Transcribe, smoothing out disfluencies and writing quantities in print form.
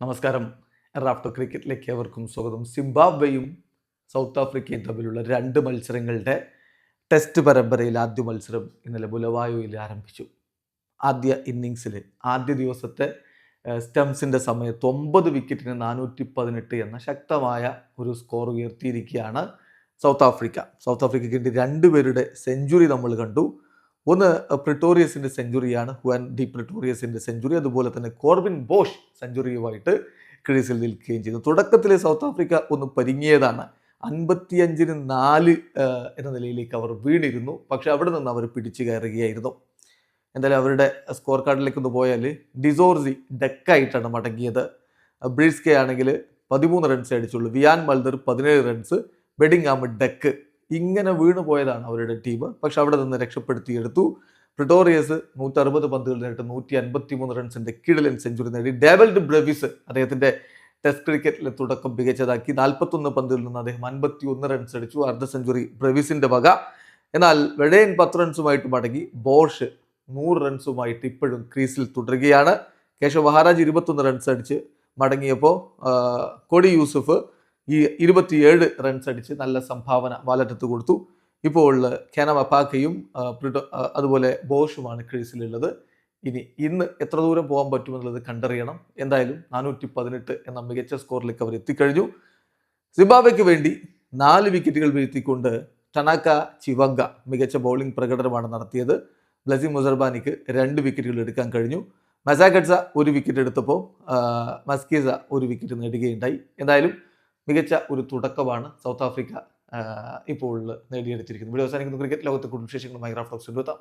നമസ്കാരം. റാഫ്റ്റോ ക്രിക്കറ്റിലേക്ക് ഏവർക്കും സ്വാഗതം. സിംബാബ്വേയും സൗത്ത് ആഫ്രിക്കയും തമ്മിലുള്ള 2 മത്സരങ്ങളുടെ ടെസ്റ്റ് പരമ്പരയിൽ ആദ്യ മത്സരം ഇന്നലെ ബുലവായോയിൽ ആരംഭിച്ചു. ആദ്യ ഇന്നിങ്സിൽ ആദ്യ ദിവസത്തെ സ്റ്റംസിൻ്റെ സമയത്ത് 9 വിക്കറ്റിന് 418 എന്ന ശക്തമായ ഒരു സ്കോർ ഉയർത്തിയിരിക്കുകയാണ് സൗത്ത് ആഫ്രിക്ക. സൗത്ത് ആഫ്രിക്കയ്ക്ക് വേണ്ടി 2 പേരുടെ സെഞ്ചുറി നമ്മൾ കണ്ടു. ഒന്ന് പ്രിട്ടോറിയസിൻ്റെ സെഞ്ചുറിയാണ്, ഹുവാൻ ഡി പ്രിട്ടോറിയസിൻ്റെ സെഞ്ചുറി. അതുപോലെ തന്നെ കോർബിൻ ബോഷ് സെഞ്ചുറിയുമായിട്ട് ക്രീസിൽ നിൽക്കുകയും ചെയ്തു. തുടക്കത്തിൽ സൗത്ത് ആഫ്രിക്ക ഒന്ന് പരിങ്ങിയതാണ്. 55-4 എന്ന നിലയിലേക്ക് അവർ വീണിരുന്നു. പക്ഷെ അവിടെ നിന്ന് അവർ പിടിച്ചു കയറുകയായിരുന്നു. എന്തായാലും അവരുടെ സ്കോർ കാർഡിലേക്ക് ഒന്ന് പോയാൽ ഡിസോർസി ഡെക്കായിട്ടാണ് മടങ്ങിയത്. ബ്രീസ്കെ ആണെങ്കിൽ 13 റൺസ് അടിച്ചുള്ളൂ. Wiaan Mulder 17 runs, Bedingham duck. ഇങ്ങനെ വീണു പോയതാണ് അവരുടെ ടീം. പക്ഷെ അവിടെ നിന്ന് രക്ഷപ്പെടുത്തിയെടുത്തു. പ്രിട്ടോറിയസ് 160 പന്തുകൾ നേരിട്ട് 153 റൺസിന്റെ കിടിലൻ സെഞ്ചുറി നേടി. ഡേവിഡ് ബ്രെവിസ് അദ്ദേഹത്തിന്റെ ടെസ്റ്റ് ക്രിക്കറ്റിലെ തുടക്കം മികച്ചതാക്കി. 41 പന്തുകളിൽ നിന്ന് അദ്ദേഹം 51 റൺസ് അടിച്ചു. അർദ്ധ സെഞ്ചുറി ബ്രെവിസിന്റെ വക. എന്നാൽ വെഡേൻ 10 റൺസുമായിട്ട് മടങ്ങി. ബോഷ് 100 റൺസുമായിട്ട് ഇപ്പോഴും ക്രീസിൽ തുടരുകയാണ്. കേശവ് മഹാരാജ് 21 റൺസ് അടിച്ച് മടങ്ങിയപ്പോൾ കൊടി യൂസഫ് 27 റൺസ് അടിച്ച് നല്ല സംഭാവന വാലറ്റത്ത് കൊടുത്തു. ഇപ്പോൾ ഖ്യാന മപ്പാക്കയും അതുപോലെ ബോഷുമാണ് ക്രീസിലുള്ളത്. ഇന്ന് എത്ര ദൂരം പോകാൻ പറ്റുമെന്നുള്ളത് കണ്ടറിയണം. എന്തായാലും 418 എന്ന മികച്ച സ്കോറിലേക്ക് അവർ എത്തിക്കഴിഞ്ഞു. സിംബാബ്വേക്ക് വേണ്ടി 4 വിക്കറ്റുകൾ വീഴ്ത്തിക്കൊണ്ട് ടനാക്ക ചിവങ്ക മികച്ച ബൗളിംഗ് പ്രകടനമാണ് നടത്തിയത്. ബ്ലസി മുസർബാനിക്ക് 2 വിക്കറ്റുകൾ എടുക്കാൻ കഴിഞ്ഞു. മസാഗഡ്സ 1 വിക്കറ്റ് എടുത്തപ്പോൾ മസ്കീസ 1 വിക്കറ്റ് നേടുകയുണ്ടായി. എന്തായാലും മികച്ച ഒരു തുടക്കമാണ് സൗത്ത് ആഫ്രിക്ക ഇപ്പോൾ നേടിയെടുത്തിരിക്കുന്നത്. വീഡിയോ അവസാനിക്കുന്ന ക്രിക്കറ്റ് ലോകത്തെ കൂടുതൽ വിശേഷങ്ങളുമായി റാഫ്റ്റോക്സ് എത്താം.